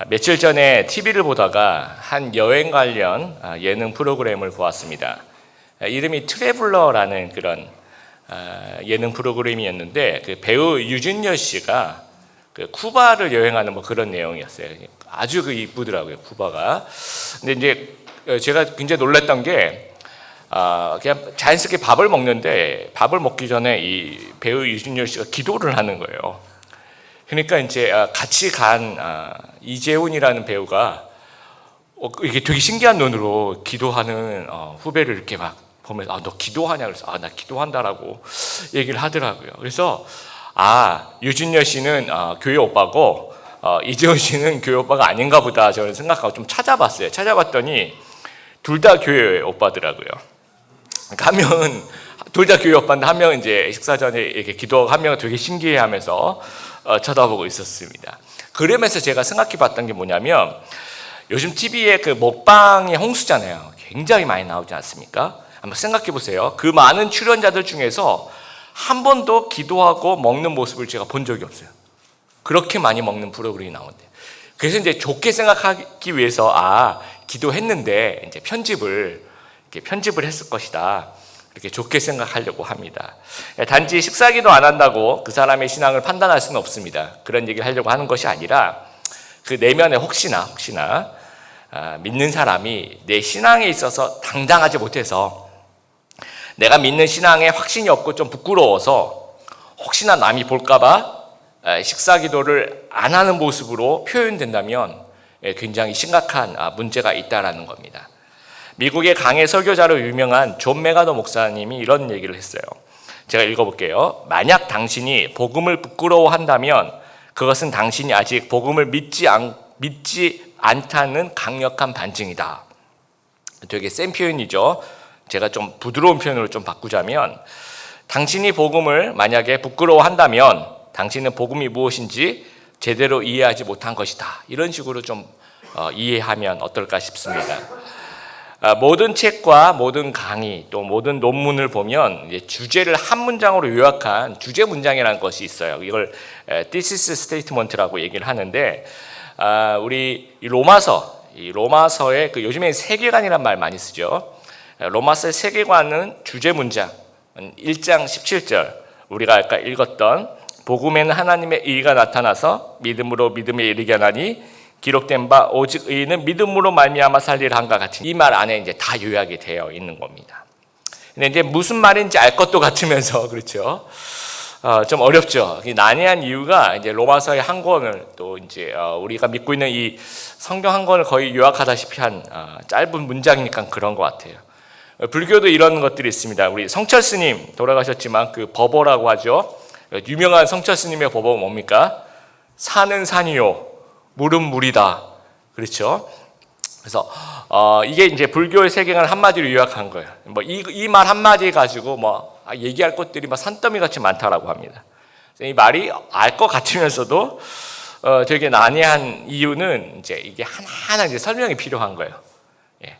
며칠 전에 TV를 보다가 한 여행 관련 예능 프로그램을 보았습니다. 이름이 트래블러라는 그런 예능 프로그램이었는데 그 배우 유준열 씨가 그 쿠바를 여행하는 뭐 그런 내용이었어요. 아주 이쁘더라고요, 쿠바가. 근데 이제 제가 굉장히 놀랐던 게 그냥 자연스럽게 밥을 먹는데 밥을 먹기 전에 이 배우 유준열 씨가 기도를 하는 거예요. 그러니까 이제 같이 간 이재훈이라는 배우가 이게 되게 신기한 눈으로 기도하는 후배를 이렇게 막 보면서 너 기도하냐 그래서 나 기도한다라고 얘기를 하더라고요. 그래서 유준열 씨는 교회 오빠고 이재훈 씨는 교회 오빠가 아닌가 보다 저는 생각하고 좀 찾아봤어요. 찾아봤더니 둘 다 교회 오빠더라고요. 그러니까 한 명은 둘 다 교회 오빠인데 한 명은 이제 식사 전에 이렇게 기도하고 한 명은 되게 신기해하면서 쳐다보고 있었습니다. 그러면서 제가 생각해봤던 게 뭐냐면 요즘 TV에 그 먹방이 홍수잖아요. 굉장히 많이 나오지 않습니까? 한번 생각해보세요. 그 많은 출연자들 중에서 한 번도 기도하고 먹는 모습을 제가 본 적이 없어요. 그렇게 많이 먹는 프로그램이 나오는데. 그래서 이제 좋게 생각하기 위해서 기도했는데 이제 편집을 했을 것이다. 이렇게 좋게 생각하려고 합니다. 단지 식사기도 안 한다고 그 사람의 신앙을 판단할 수는 없습니다. 그런 얘기를 하려고 하는 것이 아니라 그 내면에 혹시나 믿는 사람이 내 신앙에 있어서 당당하지 못해서 내가 믿는 신앙에 확신이 없고 좀 부끄러워서 혹시나 남이 볼까봐 식사기도를 안 하는 모습으로 표현된다면 굉장히 심각한 문제가 있다라는 겁니다. 미국의 강해 설교자로 유명한 존 메가더 목사님이 이런 얘기를 했어요. 제가 읽어볼게요. 만약 당신이 복음을 부끄러워한다면 그것은 당신이 아직 복음을 믿지 않다는 강력한 반증이다. 되게 센 표현이죠. 제가 좀 부드러운 표현으로 좀 바꾸자면 당신이 복음을 만약에 부끄러워한다면 당신은 복음이 무엇인지 제대로 이해하지 못한 것이다. 이런 식으로 좀 이해하면 어떨까 싶습니다. 모든 책과 모든 강의 또 모든 논문을 보면 이제 주제를 한 문장으로 요약한 주제 문장이라는 것이 있어요. 이걸 thesis statement라고 얘기를 하는데 우리 로마서의 그 요즘에 세계관이란 말 많이 쓰죠. 로마서의 세계관은 주제 문장 1장 17절 우리가 아까 읽었던 복음에는 하나님의 의가 나타나서 믿음으로 믿음에 이르게 하나니 기록된 바 오직 의인은 믿음으로 말미암아 살리라 한과 같은 이 말 안에 이제 다 요약이 되어 있는 겁니다. 근데 이제 무슨 말인지 알 것도 같으면서 그렇죠. 좀 어렵죠. 난해한 이유가 이제 로마서의 한 권을 또 이제 우리가 믿고 있는 이 성경 한 권을 거의 요약하다시피 한 짧은 문장이니까 그런 것 같아요. 불교도 이런 것들이 있습니다. 우리 성철 스님 돌아가셨지만 그 법어라고 하죠. 유명한 성철 스님의 법어가 뭡니까? 산은 산이요. 물은 물이다. 그렇죠? 그래서 이게 이제 불교의 세계관을 한마디로 요약한 거예요. 뭐 이 말 한마디 가지고 뭐 얘기할 것들이 막 산더미 같이 많다라고 합니다. 이 말이 알 것 같으면서도 되게 난해한 이유는 이제 이게 하나하나 이제 설명이 필요한 거예요. 예.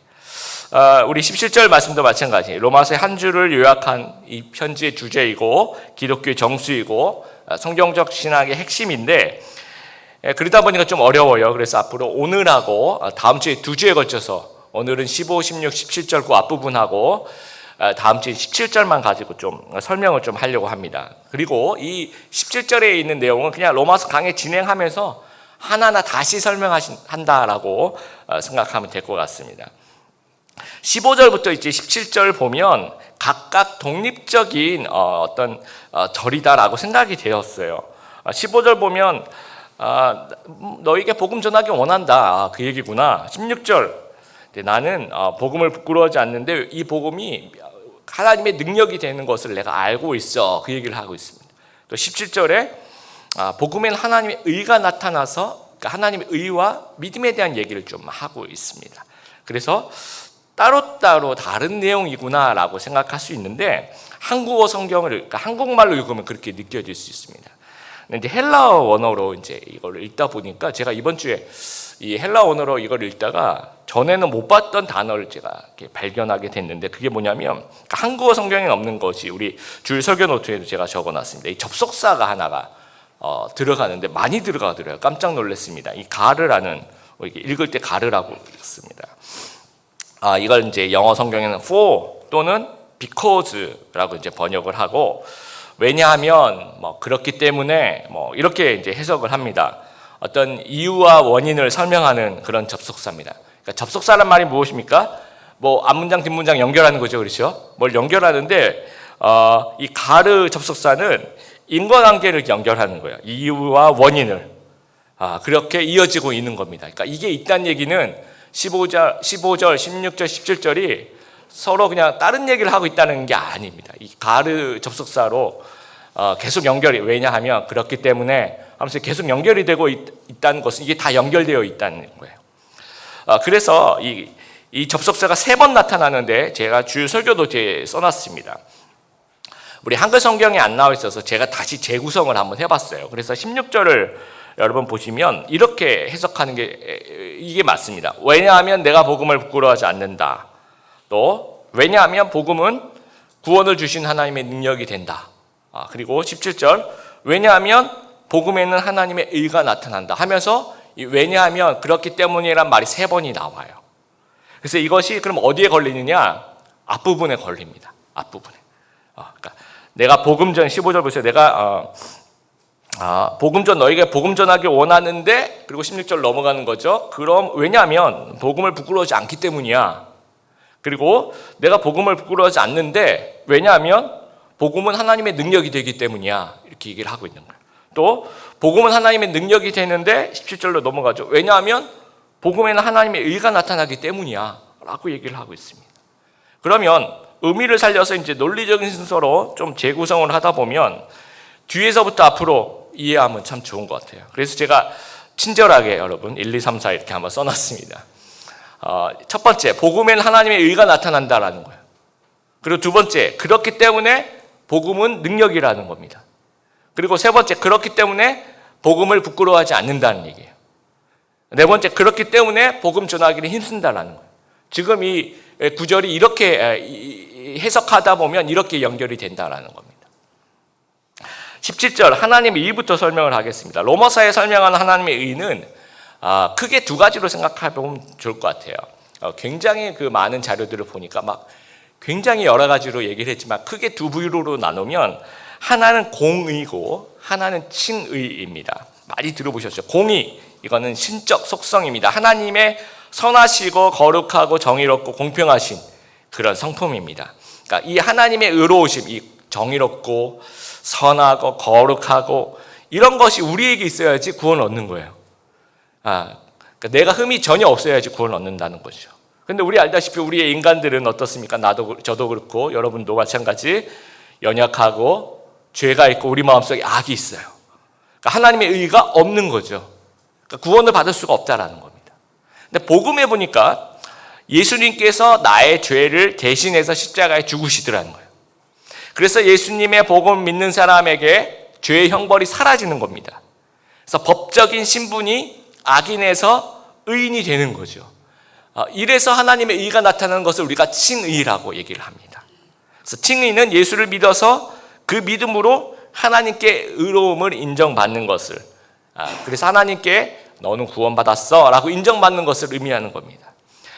우리 17절 말씀도 마찬가지. 로마서의 한 줄을 요약한 이 편지의 주제이고 기독교의 정수이고 성경적 신학의 핵심인데 그러다 보니까 좀 어려워요. 그래서 앞으로 오늘하고 다음 주에 두 주에 걸쳐서 오늘은 15, 16, 17절 그 앞부분하고 다음 주에 17절만 가지고 좀 설명을 좀 하려고 합니다. 그리고 이 17절에 있는 내용은 그냥 로마서 강의 진행하면서 하나하나 다시 설명한다라고 생각하면 될 것 같습니다. 15절부터 이제 17절 보면 각각 독립적인 어떤 절이다라고 생각이 되었어요. 15절 보면 너에게 복음 전하기 원한다. 그 얘기구나. 16절 나는 복음을 부끄러워하지 않는데 이 복음이 하나님의 능력이 되는 것을 내가 알고 있어. 그 얘기를 하고 있습니다. 또 17절에 복음에는 하나님의 의가 나타나서 하나님의 의와 믿음에 대한 얘기를 좀 하고 있습니다. 그래서 따로따로 다른 내용이구나라고 생각할 수 있는데 한국어 성경을 그러니까 한국말로 읽으면 그렇게 느껴질 수 있습니다. 근데 헬라어 원어로 이제 이걸 읽다 보니까 제가 이번 주에 이 헬라어 원어로 이걸 읽다가 전에는 못 봤던 단어를 제가 이렇게 발견하게 됐는데 그게 뭐냐면 한국어 성경에 없는 것이 우리 주일 설교 노트에도 제가 적어놨습니다. 이 접속사가 하나가 들어가는데 많이 들어가더라고요. 깜짝 놀랐습니다. 이 가르라는, 이렇게 읽을 때 가르라고 읽습니다. 이걸 이제 영어 성경에는 for 또는 because라고 이제 번역을 하고, 왜냐하면 그렇기 때문에 이렇게 이제 해석을 합니다. 어떤 이유와 원인을 설명하는 그런 접속사입니다. 그러니까 접속사란 말이 무엇입니까? 앞문장 뒷문장 연결하는 거죠, 그렇죠? 뭘 연결하는데 이 가르 접속사는 인과관계를 연결하는 거예요. 이유와 원인을 그렇게 이어지고 있는 겁니다. 그러니까 이게 있다는 얘기는 15절, 16절, 17절이 서로 그냥 다른 얘기를 하고 있다는 게 아닙니다. 이 가르 접속사로 계속 연결이, 왜냐하면 그렇기 때문에 하면서 계속 연결이 되고 있다는 것은 이게 다 연결되어 있다는 거예요. 그래서 이 접속사가 3번 나타나는데 제가 주요 설교도 써놨습니다. 우리 한글 성경에 안 나와 있어서 제가 다시 재구성을 한번 해봤어요. 그래서 16절을 여러분 보시면 이렇게 해석하는 게 이게 맞습니다. 왜냐하면 내가 복음을 부끄러워하지 않는다. 또 왜냐하면 복음은 구원을 주신 하나님의 능력이 된다. 그리고 17절 왜냐하면 복음에는 하나님의 의가 나타난다 하면서 왜냐하면 그렇기 때문이란 말이 3번이 나와요. 그래서 이것이 그럼 어디에 걸리느냐? 앞부분에 걸립니다. 앞부분에. 그러니까 내가 복음 전 15절 보세요. 내가 복음 전 너에게 복음 전하기 원하는데, 그리고 16절 넘어가는 거죠. 그럼 왜냐하면 복음을 부끄러워하지 않기 때문이야. 그리고 내가 복음을 부끄러워하지 않는데 왜냐하면 복음은 하나님의 능력이 되기 때문이야. 이렇게 얘기를 하고 있는 거예요. 또 복음은 하나님의 능력이 되는데 17절로 넘어가죠. 왜냐하면 복음에는 하나님의 의가 나타나기 때문이야 라고 얘기를 하고 있습니다. 그러면 의미를 살려서 이제 논리적인 순서로 좀 재구성을 하다 보면 뒤에서부터 앞으로 이해하면 참 좋은 것 같아요. 그래서 제가 친절하게 여러분 1, 2, 3, 4 이렇게 한번 써놨습니다. 첫 번째, 복음에는 하나님의 의가 나타난다라는 거예요. 그리고 두 번째, 그렇기 때문에 복음은 능력이라는 겁니다. 그리고 세 번째, 그렇기 때문에 복음을 부끄러워하지 않는다는 얘기예요. 네 번째, 그렇기 때문에 복음 전하기를 힘쓴다라는 거예요. 지금 이 구절이 이렇게 해석하다 보면 이렇게 연결이 된다라는 겁니다. 17절 하나님의 의부터 설명을 하겠습니다. 로마서에 설명하는 하나님의 의는 크게 두 가지로 생각해보면 좋을 것 같아요. 굉장히 그 많은 자료들을 보니까 굉장히 여러 가지로 얘기를 했지만 크게 두 부류로 나누면 하나는 공의고 하나는 칭의입니다. 많이 들어보셨죠? 공의, 이거는 신적 속성입니다. 하나님의 선하시고 거룩하고 정의롭고 공평하신 그런 성품입니다. 그러니까 이 하나님의 의로우심, 이 정의롭고 선하고 거룩하고 이런 것이 우리에게 있어야지 구원을 얻는 거예요. 그러니까 내가 흠이 전혀 없어야지 구원을 얻는다는 거죠. 근데 우리 알다시피 우리의 인간들은 어떻습니까? 저도 그렇고 여러분도 마찬가지 연약하고 죄가 있고 우리 마음속에 악이 있어요. 그러니까 하나님의 의가 없는 거죠. 그러니까 구원을 받을 수가 없다라는 겁니다. 근데 복음에 보니까 예수님께서 나의 죄를 대신해서 십자가에 죽으시더라는 거예요. 그래서 예수님의 복음 믿는 사람에게 죄의 형벌이 사라지는 겁니다. 그래서 법적인 신분이 악인에서 의인이 되는 거죠. 이래서 하나님의 의가 나타나는 것을 우리가 칭의라고 얘기를 합니다. 그래서 칭의는 예수를 믿어서 그 믿음으로 하나님께 의로움을 인정받는 것을, 그래서 하나님께 너는 구원받았어 라고 인정받는 것을 의미하는 겁니다.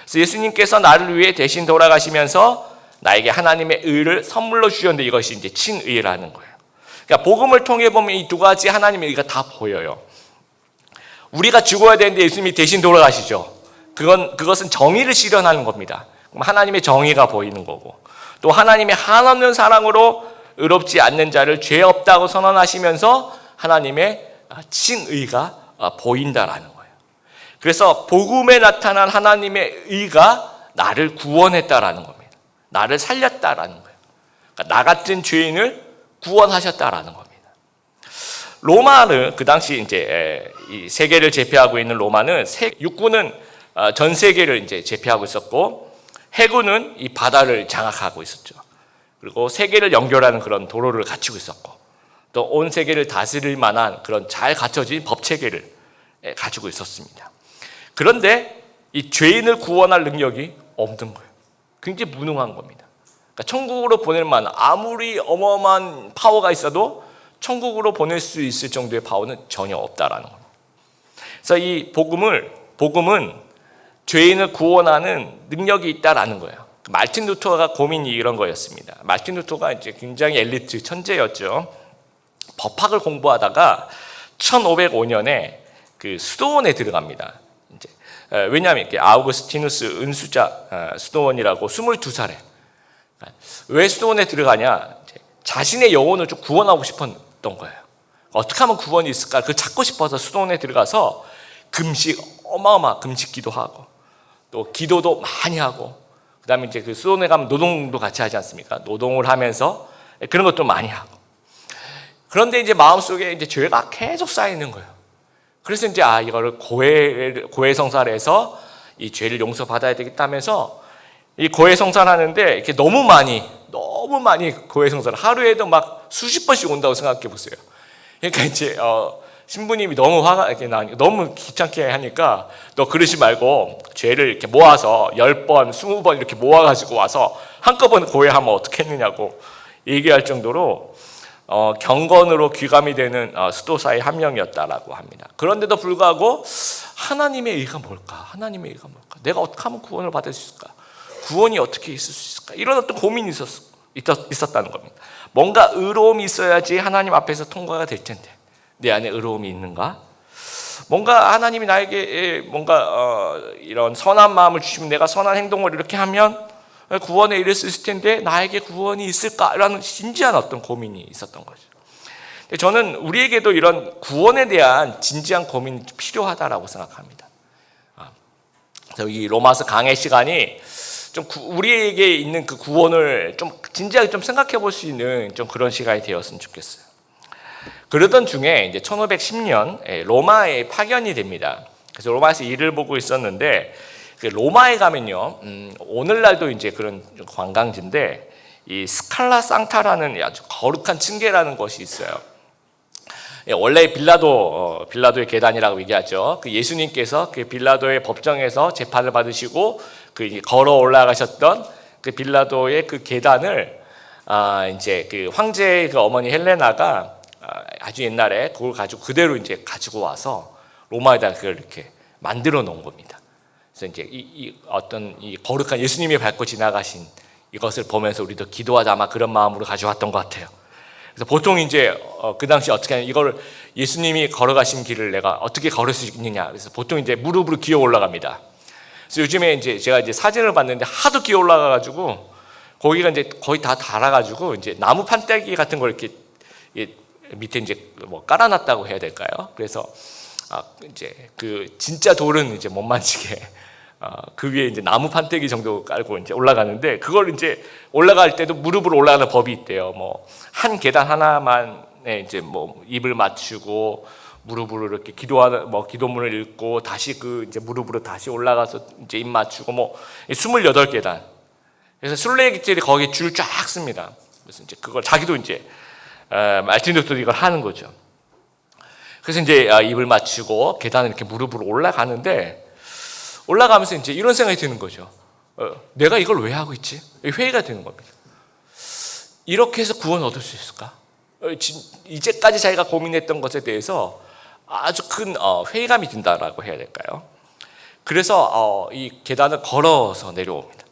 그래서 예수님께서 나를 위해 대신 돌아가시면서 나에게 하나님의 의를 선물로 주셨는데 이것이 이제 칭의라는 거예요. 그러니까 복음을 통해 보면 이 두 가지 하나님의 의가 다 보여요. 우리가 죽어야 되는데 예수님이 대신 돌아가시죠. 그것은 정의를 실현하는 겁니다. 그럼 하나님의 정의가 보이는 거고, 또 하나님의 한없는 사랑으로 의롭지 않는 자를 죄 없다고 선언하시면서 하나님의 칭의가 보인다라는 거예요. 그래서 복음에 나타난 하나님의 의가 나를 구원했다라는 겁니다. 나를 살렸다라는 거예요. 그러니까 나 같은 죄인을 구원하셨다라는 겁니다. 로마는 그 당시 이제 이 세계를 제패하고 있는 로마는 육군은 전 세계를 이제 제패하고 있었고 해군은 이 바다를 장악하고 있었죠. 그리고 세계를 연결하는 그런 도로를 갖추고 있었고 또 온 세계를 다스릴 만한 그런 잘 갖춰진 법 체계를 가지고 있었습니다. 그런데 이 죄인을 구원할 능력이 없는 거예요. 굉장히 무능한 겁니다. 그러니까 천국으로 보낼 만한 아무리 어마어마한 파워가 있어도 천국으로 보낼 수 있을 정도의 파워는 전혀 없다라는 겁니다. 그래서 이 복음은 죄인을 구원하는 능력이 있다라는 거예요. 말틴 루터가 고민이 이런 거였습니다. 말틴 루터가 이제 굉장히 엘리트 천재였죠. 법학을 공부하다가 1505년에 그 수도원에 들어갑니다. 이제 왜냐하면 이렇게 아우구스티누스 은수자 수도원이라고 22살에 왜 수도원에 들어가냐? 자신의 영혼을 좀 구원하고 싶었던 거예요. 어떻게 하면 구원이 있을까? 그걸 찾고 싶어서 수도원에 들어가서 어마어마 금식 기도하고 또 기도도 많이 하고 그다음에 이제 그 수도원에 가면 노동도 같이 하지 않습니까? 노동을 하면서 그런 것도 많이 하고 그런데 이제 마음속에 이제 죄가 계속 쌓이는 거예요. 그래서 이제 이거를 고해 성사를 해서 이 죄를 용서받아야 되겠다면서 이 고해 성사를 하는데 이렇게 너무 많이 고해 성사를 하루에도 막 수십 번씩 온다고 생각해 보세요. 그러니까 이제 신부님이 너무 화가 이렇게 나니까 너무 귀찮게 하니까 너 그러지 말고 죄를 이렇게 모아서 10번, 20번 이렇게 모아가지고 와서 한꺼번에 고해하면 어떻겠느냐고 얘기할 정도로 경건으로 귀감이 되는 수도사의 한 명이었다라고 합니다. 그런데도 불구하고 하나님의 의가 뭘까? 하나님의 의가 뭘까? 내가 어떻게 하면 구원을 받을 수 있을까? 구원이 어떻게 있을 수 있을까? 이런 어떤 고민이 있었다는 겁니다. 뭔가 의로움이 있어야지 하나님 앞에서 통과가 될 텐데 내 안에 의로움이 있는가? 뭔가 하나님이 나에게 뭔가 이런 선한 마음을 주시면 내가 선한 행동을 이렇게 하면 구원에 이를 수 있을 텐데 나에게 구원이 있을까라는 진지한 어떤 고민이 있었던 거죠. 저는 우리에게도 이런 구원에 대한 진지한 고민이 필요하다라고 생각합니다. 그래서 이 로마서 강의 시간이 좀 우리에게 있는 그 구원을 좀 진지하게 좀 생각해 볼 수 있는 좀 그런 시간이 되었으면 좋겠어요. 그러던 중에 이제 1510년 로마에 파견이 됩니다. 그래서 로마에서 일을 보고 있었는데 로마에 가면요, 오늘날도 이제 그런 관광지인데 이 스칼라 상타라는 아주 거룩한 층계라는 것이 있어요. 원래 빌라도의 계단이라고 얘기하죠. 그 예수님께서 그 빌라도의 법정에서 재판을 받으시고 그 걸어 올라가셨던 그 빌라도의 그 계단을 이제 그 황제의 그 어머니 헬레나가 아주 옛날에 그걸 가지고 그대로 이제 가지고 와서 로마에다 그걸 이렇게 만들어 놓은 겁니다. 그래서 이제 어떤 이 거룩한 예수님이 밟고 지나가신 이것을 보면서 우리도 기도하자 아마 그런 마음으로 가져왔던 것 같아요. 그래서 보통 이제 그 당시 어떻게 하냐, 이걸 예수님이 걸어가신 길을 내가 어떻게 걸을 수 있느냐. 그래서 보통 이제 무릎으로 기어 올라갑니다. 그래서 요즘에 이제 제가 이제 사진을 봤는데 하도 기어 올라가가지고 거기가 이제 거의 다 닳아가지고 이제 나무 판때기 같은 걸 이렇게 밑에 이제 뭐 깔아놨다고 해야 될까요? 그래서 이제 그 진짜 돌은 이제 못 만지게 그 위에 이제 나무 판때기 정도 깔고 이제 올라가는데 그걸 이제 올라갈 때도 무릎으로 올라가는 법이 있대요. 뭐 한 계단 하나만에 이제 뭐 입을 맞추고 무릎으로 이렇게 기도하는 뭐 기도문을 읽고 다시 그 이제 무릎으로 다시 올라가서 이제 입 맞추고 뭐 28계단. 그래서 순례객들이 거기 줄 쫙 씁니다. 그래서 이제 그걸 자기도 이제 말틴 루터도 이걸 하는 거죠. 그래서 이제 입을 맞추고 계단을 이렇게 무릎으로 올라가는데 올라가면서 이제 이런 생각이 드는 거죠. 내가 이걸 왜 하고 있지? 회의가 되는 겁니다. 이렇게 해서 구원 얻을 수 있을까? 이제까지 자기가 고민했던 것에 대해서 아주 큰 회의감이 든다라고 해야 될까요? 그래서 이 계단을 걸어서 내려옵니다.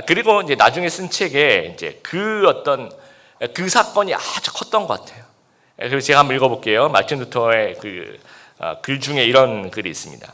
그리고 이제 나중에 쓴 책에 이제 그 사건이 아주 컸던 것 같아요. 그래서 제가 한번 읽어볼게요. 말틴 루터의 글 중에 이런 글이 있습니다.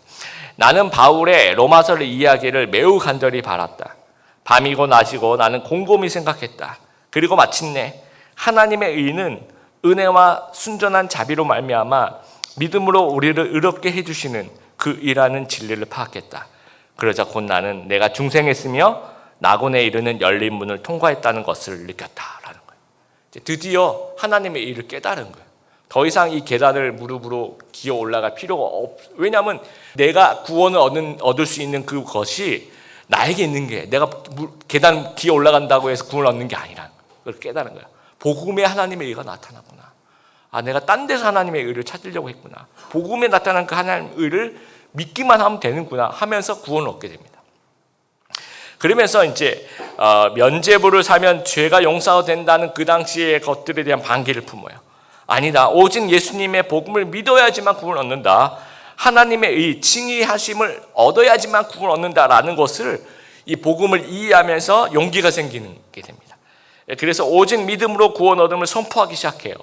나는 바울의 로마서를 이해하기를 매우 간절히 바랐다. 밤이고 낮이고 나는 곰곰이 생각했다. 그리고 마침내 하나님의 의는 은혜와 순전한 자비로 말미암아 믿음으로 우리를 의롭게 해주시는 그 일하는 진리를 파악했다. 그러자 곧 나는 내가 중생했으며 낙원에 이르는 열린 문을 통과했다는 것을 느꼈다라는 거예요. 드디어 하나님의 일을 깨달은 거예요. 더 이상 이 계단을 무릎으로 기어 올라갈 필요가 왜냐하면 내가 구원을 얻을 수 있는 그것이 나에게 있는 게 내가 계단 기어 올라간다고 해서 구원을 얻는 게 아니라 그걸 깨달은 거예요. 복음에 하나님의 의가 나타났구나. 내가 딴 데서 하나님의 의를 찾으려고 했구나. 복음에 나타난 그 하나님의 의를 믿기만 하면 되는구나 하면서 구원을 얻게 됩니다. 그러면서 이제 면죄부를 사면 죄가 용서된다는 그 당시의 것들에 대한 반기를 품어요. 아니다. 오직 예수님의 복음을 믿어야지만 구원을 얻는다. 하나님의 의, 칭의하심을 얻어야지만 구원을 얻는다라는 것을 이 복음을 이해하면서 용기가 생기는 게 됩니다. 그래서 오직 믿음으로 구원 얻음을 선포하기 시작해요.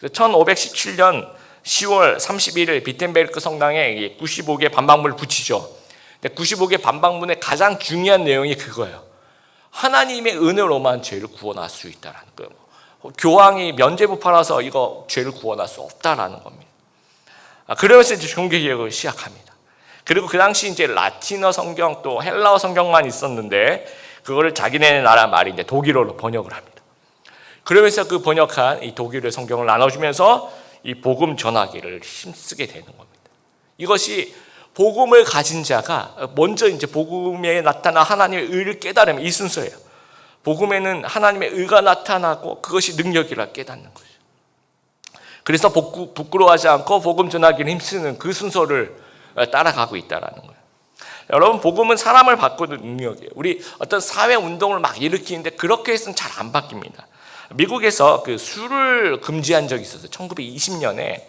1517년 10월 31일 비텐베르크 성당에 95개 반박문을 붙이죠. 95개 반박문의 가장 중요한 내용이 그거예요. 하나님의 은혜로만 죄를 구원할 수 있다는 거예요. 교황이 면죄부 팔아서 이거 죄를 구원할 수 없다라는 겁니다. 그러면서 이제 종교개혁을 시작합니다. 그리고 그 당시 이제 라틴어 성경 또 헬라어 성경만 있었는데 그거를 자기네 나라 말인데 독일어로 번역을 합니다. 그러면서 그 번역한 이 독일어 성경을 나눠주면서 이 복음 전하기를 힘쓰게 되는 겁니다. 이것이 복음을 가진 자가 먼저 이제 복음에 나타난 하나님의 의를 깨달으면 이 순서예요. 복음에는 하나님의 의가 나타나고 그것이 능력이라 깨닫는 거죠. 그래서 부끄러워하지 않고 복음 전하기를 힘쓰는 그 순서를 따라가고 있다라는 거예요. 여러분, 복음은 사람을 바꾸는 능력이에요. 우리 어떤 사회 운동을 막 일으키는데 그렇게 해서는 잘 안 바뀝니다. 미국에서 그 술을 금지한 적이 있었어요. 1920년에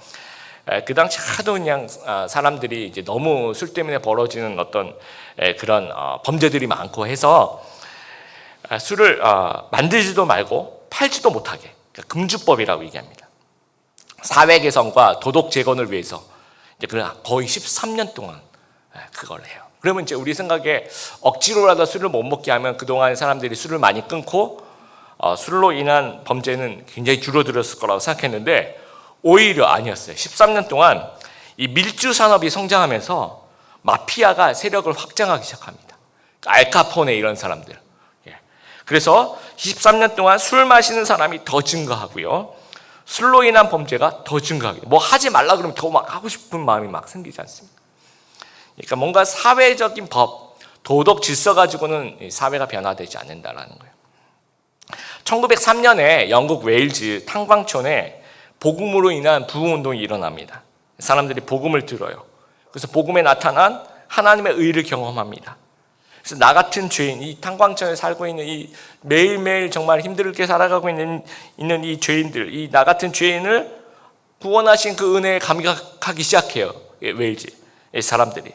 그 당시 하도 그냥 사람들이 이제 너무 술 때문에 벌어지는 어떤 그런 범죄들이 많고 해서 술을 만들지도 말고 팔지도 못하게, 그러니까 금주법이라고 얘기합니다. 사회 개선과 도덕 재건을 위해서 이제 거의 13년 동안 그걸 해요. 그러면 이제 우리 생각에 억지로라도 술을 못 먹게 하면 그동안 사람들이 술을 많이 끊고 술로 인한 범죄는 굉장히 줄어들었을 거라고 생각했는데 오히려 아니었어요. 13년 동안 이 밀주 산업이 성장하면서 마피아가 세력을 확장하기 시작합니다. 알카포네 이런 사람들. 그래서 23년 동안 술 마시는 사람이 더 증가하고요. 술로 인한 범죄가 더 증가하고, 뭐 하지 말라 그러면 더 막 하고 싶은 마음이 막 생기지 않습니까? 그러니까 뭔가 사회적인 법, 도덕 질서 가지고는 사회가 변화되지 않는다라는 거예요. 1903년에 영국 웨일즈 탄광촌에 복음으로 인한 부흥운동이 일어납니다. 사람들이 복음을 들어요. 그래서 복음에 나타난 하나님의 의를 경험합니다. 그래서 나 같은 죄인, 이 탄광촌에 살고 있는 이 매일매일 정말 힘들게 살아가고 있는 이 죄인들, 이 나 같은 죄인을 구원하신 그 은혜에 감격하기 시작해요. 웨일즈 사람들이.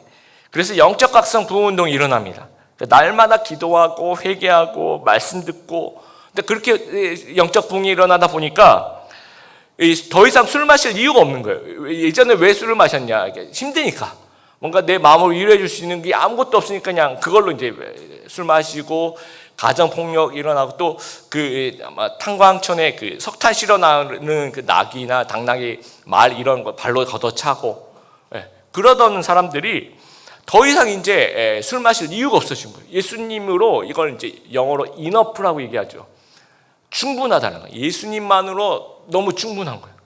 그래서 영적 각성 부흥운동이 일어납니다. 날마다 기도하고 회개하고 말씀 듣고, 근데 그렇게 영적 부흥이 일어나다 보니까 더 이상 술 마실 이유가 없는 거예요. 예전에 왜 술을 마셨냐? 힘드니까. 뭔가 내 마음을 위로해 줄 수 있는 게 아무것도 없으니까 그냥 그걸로 이제 술 마시고 가정폭력 일어나고 또 그 탄광촌에 그 석탄 실어 나오는 그 낙이나 당나귀 말 이런 거 발로 걷어차고 그러던 사람들이 더 이상 이제 술 마실 이유가 없어진 거예요. 예수님으로 이걸 이제 영어로 enough라고 얘기하죠. 충분하다는 거예요. 예수님만으로 너무 충분한 거예요.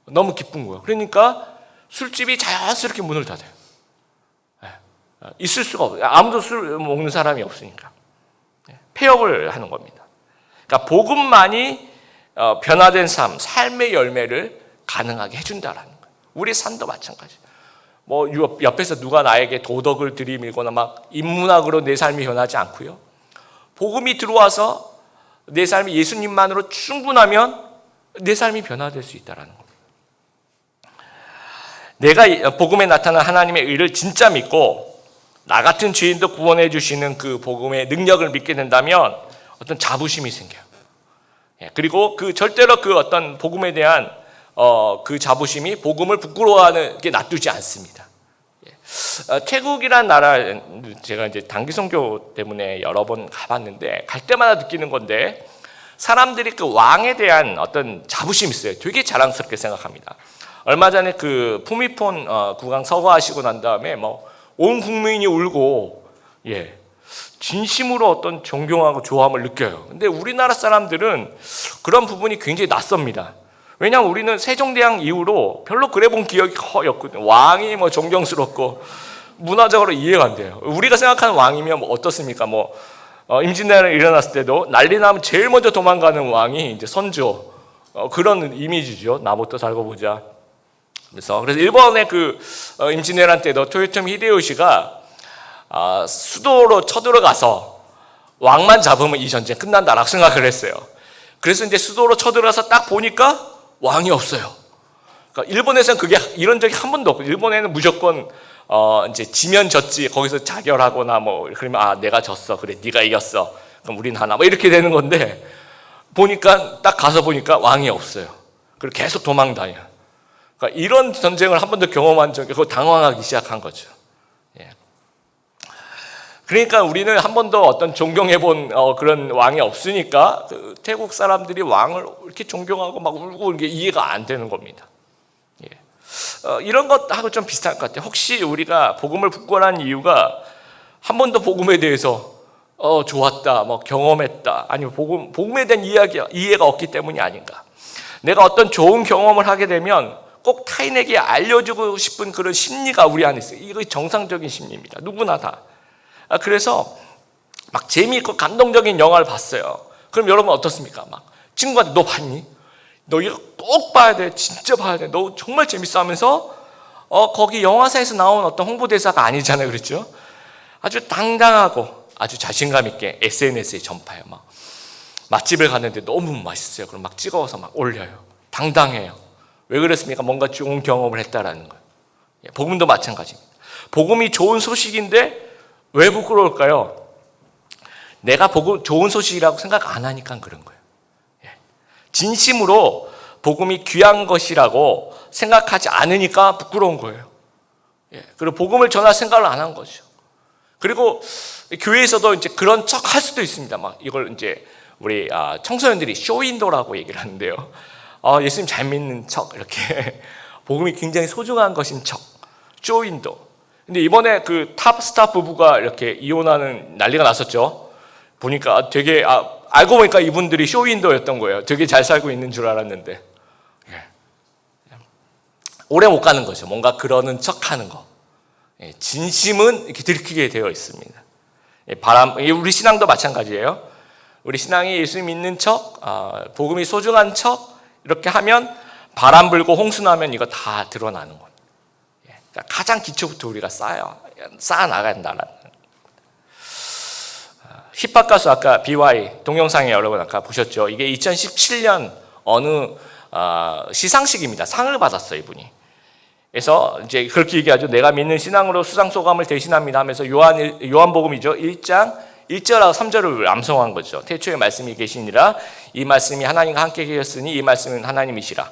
너무 기쁜 거예요. 그러니까 술집이 자연스럽게 문을 닫아요. 있을 수가 없어요. 아무도 술 먹는 사람이 없으니까. 폐업을 하는 겁니다. 그러니까 복음만이 변화된 삶의 열매를 가능하게 해준다라는 거예요. 우리 삶도 마찬가지예요. 뭐 옆에서 누가 나에게 도덕을 들이밀거나 막 인문학으로 내 삶이 변하지 않고요. 복음이 들어와서 내 삶이 예수님만으로 충분하면 내 삶이 변화될 수 있다는 겁니다. 내가 복음에 나타난 하나님의 의를 진짜 믿고 나 같은 죄인도 구원해 주시는 그 복음의 능력을 믿게 된다면 어떤 자부심이 생겨요. 그리고 그 절대로 그 어떤 복음에 대한 그 자부심이 복음을 부끄러워하는 게 놔두지 않습니다. 태국이란 나라, 제가 이제 단기 선교 때문에 여러 번 가봤는데 갈 때마다 느끼는 건데 사람들이 그 왕에 대한 어떤 자부심이 있어요. 되게 자랑스럽게 생각합니다. 얼마 전에 그 푸미폰 국왕 서거하시고 난 다음에 뭐 온 국민이 울고 진심으로 어떤 존경하고 좋아함을 느껴요. 근데 우리나라 사람들은 그런 부분이 굉장히 낯섭니다. 왜냐하면 우리는 세종대왕 이후로 별로 그래 본 기억이 거의 없거든요. 왕이 뭐 존경스럽고 문화적으로 이해가 안 돼요. 우리가 생각하는 왕이면 뭐 어떻습니까? 뭐 임진왜란이 일어났을 때도 난리 나면 제일 먼저 도망가는 왕이 이제 선조, 그런 이미지죠. 나부터 살고 보자. 그래서 일본의 그 임진왜란 때도 토요토미 히데요시가 수도로 쳐들어가서 왕만 잡으면 이 전쟁 끝난다라고 생각을 했어요. 그래서 이제 수도로 쳐들어가서 딱 보니까 왕이 없어요. 그러니까 일본에서는 그게 이런 적이 한 번도 없고, 일본에는 무조건 이제 지면 졌지, 거기서 자결하거나 뭐 그러면 아 내가 졌어, 그래 네가 이겼어, 그럼 우린 하나, 뭐 이렇게 되는 건데, 보니까 딱 가서 보니까 왕이 없어요. 그리고 계속 도망 다녀. 그러니까 이런 전쟁을 한 번도 경험한 적이 없고 당황하기 시작한 거죠. 예. 그러니까 우리는 한 번도 어떤 존경해본 그런 왕이 없으니까 그 태국 사람들이 왕을 이렇게 존경하고 막 울고 이게 이해가 안 되는 겁니다. 예. 이런 것하고 좀 비슷할 것 같아요. 혹시 우리가 복음을 부끄러워하는 이유가 한 번도 복음에 대해서 좋았다, 뭐 경험했다, 아니면 복음에 대한 이해가 없기 때문이 아닌가. 내가 어떤 좋은 경험을 하게 되면 꼭 타인에게 알려주고 싶은 그런 심리가 우리 안에 있어요. 이거 정상적인 심리입니다. 누구나 다. 그래서 막 재미있고 감동적인 영화를 봤어요. 그럼 여러분 어떻습니까? 막 친구한테 너 봤니? 너 이거 꼭 봐야 돼. 진짜 봐야 돼. 너 정말 재밌어 하면서 거기 영화사에서 나온 어떤 홍보대사가 아니잖아요. 그렇죠? 아주 당당하고 아주 자신감 있게 SNS에 전파해요. 막 맛집을 갔는데 너무 맛있어요. 그럼 막 찍어서 막 올려요. 당당해요. 왜 그랬습니까? 뭔가 좋은 경험을 했다라는 거예요. 복음도 마찬가지입니다. 복음이 좋은 소식인데 왜 부끄러울까요? 내가 좋은 소식이라고 생각 안 하니까 그런 거예요. 진심으로 복음이 귀한 것이라고 생각하지 않으니까 부끄러운 거예요. 그리고 복음을 전할 생각을 안 한 거죠. 그리고 교회에서도 이제 그런 척 할 수도 있습니다. 막 이걸 이제 우리 청소년들이 쇼윈도라고 얘기를 하는데요. 예수님 잘 믿는 척, 이렇게 복음이 굉장히 소중한 것인 척, 쇼윈도. 근데 이번에 그 탑스타 부부가 이렇게 이혼하는 난리가 났었죠. 보니까 되게 알고 보니까 이분들이 쇼윈도였던 거예요. 되게 잘 살고 있는 줄 알았는데 오래 못 가는 거죠. 뭔가 그러는 척하는 거. 진심은 이렇게 들키게 되어 있습니다. 우리 신앙도 마찬가지예요. 우리 신앙이 예수 믿는 척, 복음이 소중한 척 이렇게 하면 바람 불고 홍수 나면 이거 다 드러나는 거예요. 그러니까 가장 기초부터 우리가 쌓아 나간다라는. 힙합 가수 아까 BY 동영상에 여러분 아까 보셨죠? 이게 2017년 어느 시상식입니다. 상을 받았어요, 이분이. 그래서 이제 그렇게 얘기하죠. 내가 믿는 신앙으로 수상 소감을 대신합니다 하면서 요한복음이죠. 1장 1절하고 3절을 암송한 거죠. 태초에 말씀이 계시니라. 이 말씀이 하나님과 함께 계셨으니 이 말씀은 하나님이시라.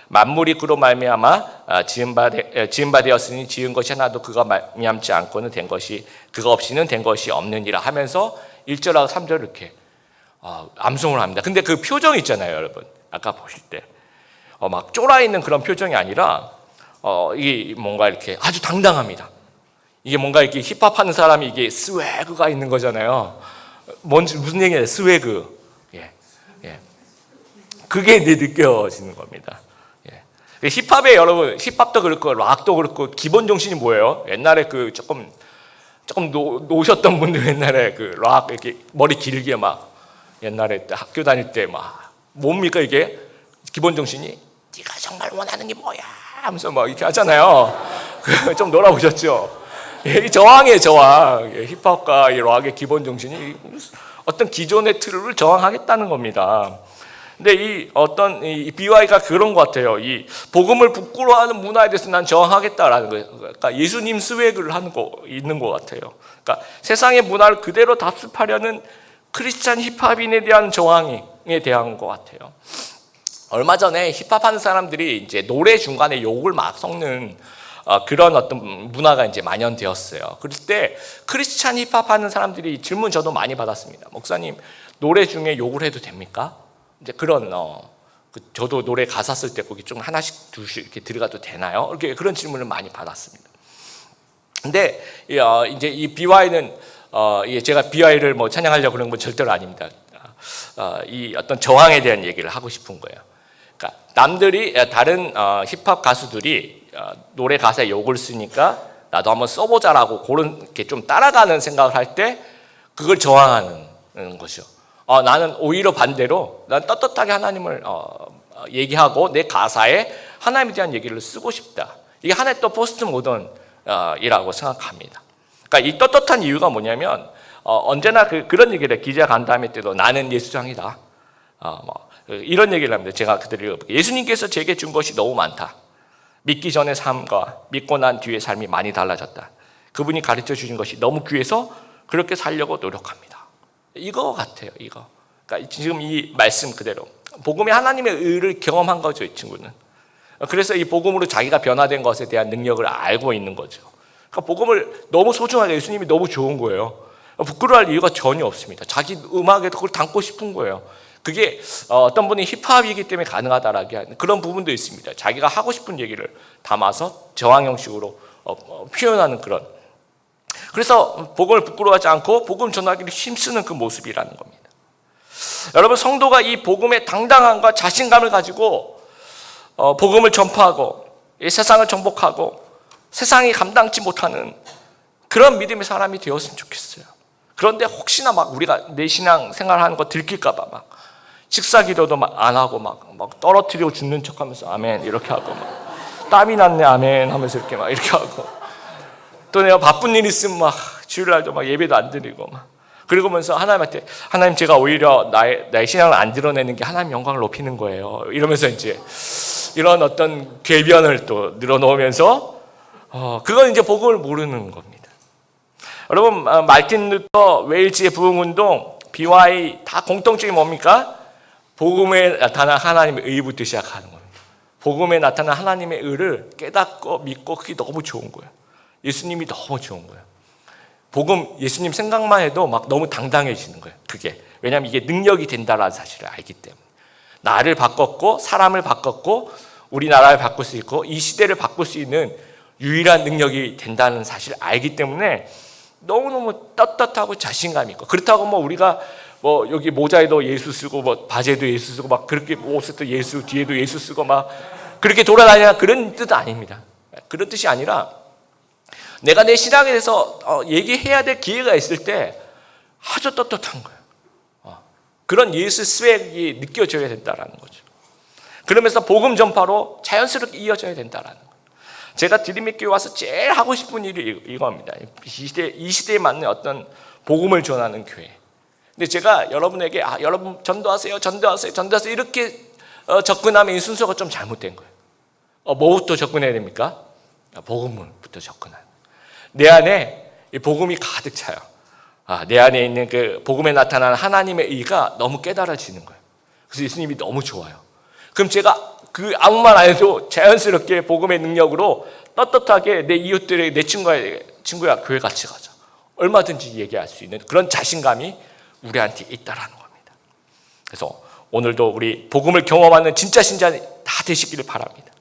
만물이 그로 말미암아 지은 바 되었으니 지은 것이 하나도 그가 말미암지 않고는 된 것이 그가 없이는 된 것이 없느니라 하면서 1절하고 3절 이렇게 암송을 합니다. 근데 그 표정 있잖아요, 여러분. 아까 보실 때 막 쫄아 있는 그런 표정이 아니라 이게 뭔가 이렇게 아주 당당합니다. 이게 뭔가 이렇게 힙합하는 사람이 이게 스웨그가 있는 거잖아요. 무슨 얘기예요? 스웨그. 그게 느껴지는 겁니다. 힙합에 여러분, 힙합도 그렇고 락도 그렇고 기본 정신이 뭐예요? 옛날에 그 조금 노셨던 분들 옛날에 그 락 이렇게 머리 길게 막 옛날에 학교 다닐 때 막 뭡니까 이게 기본 정신이 네가 정말 원하는 게 뭐야 하면서 막 이렇게 하잖아요. 좀 놀아보셨죠? 이 저항이에요, 저항. 힙합과 이 락의 기본 정신이 어떤 기존의 틀을 저항하겠다는 겁니다. 근데 이 BY가 그런 것 같아요. 이 복음을 부끄러워하는 문화에 대해서 난 저항하겠다라는 거예요. 그러니까 예수님 스웨그를 있는 것 같아요. 그러니까 세상의 문화를 그대로 답습하려는 크리스찬 힙합인에 대한 저항에 대한 것 같아요. 얼마 전에 힙합하는 사람들이 이제 노래 중간에 욕을 막 섞는 그런 어떤 문화가 이제 만연되었어요. 그럴 때 크리스찬 힙합하는 사람들이 질문 저도 많이 받았습니다. 목사님, 노래 중에 욕을 해도 됩니까? 이제 그런 저도 노래 가사 쓸 때 거기 좀 하나씩 둘씩 이렇게 들어가도 되나요? 이렇게 그런 질문을 많이 받았습니다. 근데 이제 이 BY는 제가 BY를 뭐 찬양하려고 그런 건 절대로 아닙니다. 이 어떤 저항에 대한 얘기를 하고 싶은 거예요. 그러니까 남들이 다른 힙합 가수들이 노래 가사에 욕을 쓰니까 나도 한번 써보자라고 그런 게 좀 따라가는 생각을 할 때 그걸 저항하는 것이죠. 나는 오히려 반대로 난 떳떳하게 하나님을 얘기하고 내 가사에 하나님에 대한 얘기를 쓰고 싶다. 이게 하나의 또 포스트 모던이라고 생각합니다. 그러니까 이 떳떳한 이유가 뭐냐면 언제나 그런 얘기를 해요. 기자 간담회 때도 나는 예수장이다. 이런 얘기를 합니다. 제가 그들을 예수님께서 제게 준 것이 너무 많다. 믿기 전의 삶과 믿고 난 뒤의 삶이 많이 달라졌다. 그분이 가르쳐 주신 것이 너무 귀해서 그렇게 살려고 노력합니다. 이거 같아요. 이거. 그러니까 지금 이 말씀 그대로 복음의 하나님의 의를 경험한 거죠, 이 친구는. 그래서 이 복음으로 자기가 변화된 것에 대한 능력을 알고 있는 거죠. 그러니까 복음을 너무 소중하게, 예수님이 너무 좋은 거예요. 부끄러워할 이유가 전혀 없습니다. 자기 음악에도 그걸 담고 싶은 거예요. 그게 어떤 분이 힙합이기 때문에 가능하다라고 하는 그런 부분도 있습니다. 자기가 하고 싶은 얘기를 담아서 저항 형식으로 표현하는 그런. 그래서 복음을 부끄러워하지 않고 복음 전하기를 힘쓰는 그 모습이라는 겁니다. 여러분, 성도가 이 복음의 당당함과 자신감을 가지고 복음을 전파하고 이 세상을 정복하고 세상이 감당치 못하는 그런 믿음의 사람이 되었으면 좋겠어요. 그런데 혹시나 막 우리가 내 신앙 생활하는 거 들킬까봐 막 식사 기도도 막 안 하고 막 떨어뜨리고 죽는 척하면서 아멘 이렇게 하고 막 땀이 났네 아멘 하면서 이렇게 막 이렇게 하고 또 내가 바쁜 일 있으면 막 주일날도 막 예배도 안 드리고 막 그러면서 하나님한테 하나님 제가 오히려 나의 신앙을 안 드러내는 게 하나님 영광을 높이는 거예요. 이러면서 이제 이런 어떤 궤변을 또 늘어놓으면서 그건 이제 복음을 모르는 겁니다. 여러분, 말틴 루터 웨일즈의 부흥운동, BY 다 공통점이 뭡니까? 복음에 나타난 하나님의 의부터 시작하는 겁니다. 복음에 나타난 하나님의 의를 깨닫고 믿고 그게 너무 좋은 거예요. 예수님이 너무 좋은 거예요. 복음, 예수님 생각만 해도 막 너무 당당해지는 거예요. 그게. 왜냐하면 이게 능력이 된다는 사실을 알기 때문에. 나를 바꿨고 사람을 바꿨고 우리나라를 바꿀 수 있고 이 시대를 바꿀 수 있는 유일한 능력이 된다는 사실을 알기 때문에 너무너무 떳떳하고 자신감 있고 그렇다고 뭐 우리가 뭐 여기 모자에도 예수 쓰고 뭐 바지에도 예수 쓰고 막 그렇게 옷에도 예수 뒤에도 예수 쓰고 막 그렇게 돌아다니는 그런 뜻은 아닙니다. 그런 뜻이 아니라 내가 내 신앙에 대해서 얘기해야 될 기회가 있을 때 아주 떳떳한 거예요. 그런 예수 스웩이 느껴져야 된다는 거죠. 그러면서 복음 전파로 자연스럽게 이어져야 된다는 거예요. 제가 드림의교회 와서 제일 하고 싶은 일이 이겁니다. 이 시대에 맞는 어떤 복음을 전하는 교회. 근데 제가 여러분에게 여러분 전도하세요 이렇게 접근하면 이 순서가 좀 잘못된 거예요. 뭐부터 접근해야 됩니까? 복음부터 접근해요. 내 안에 이 복음이 가득 차요. 내 안에 있는 그 복음에 나타나는 하나님의 의가 너무 깨달아지는 거예요. 그래서 예수님이 너무 좋아요. 그럼 제가 그 아무 말 안 해도 자연스럽게 복음의 능력으로 떳떳하게 내 이웃들에게 내 친구야 교회 같이 가자. 얼마든지 얘기할 수 있는 그런 자신감이 우리한테 있다라는 겁니다. 그래서 오늘도 우리 복음을 경험하는 진짜 신자 다 되시기를 바랍니다.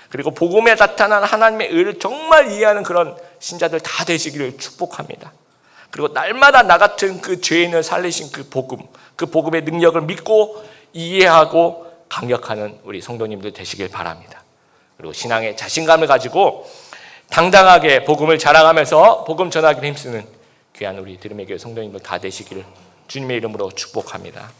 그리고 복음에 나타난 하나님의 의를 정말 이해하는 그런 신자들 다 되시기를 축복합니다. 그리고 날마다 나 같은 그 죄인을 살리신 그 복음의 능력을 믿고 이해하고 강력하는 우리 성도님들 되시길 바랍니다. 그리고 신앙의 자신감을 가지고 당당하게 복음을 자랑하면서 복음 전하기를 힘쓰는 귀한 우리 드림의 교회 성도님들 다 되시기를 주님의 이름으로 축복합니다.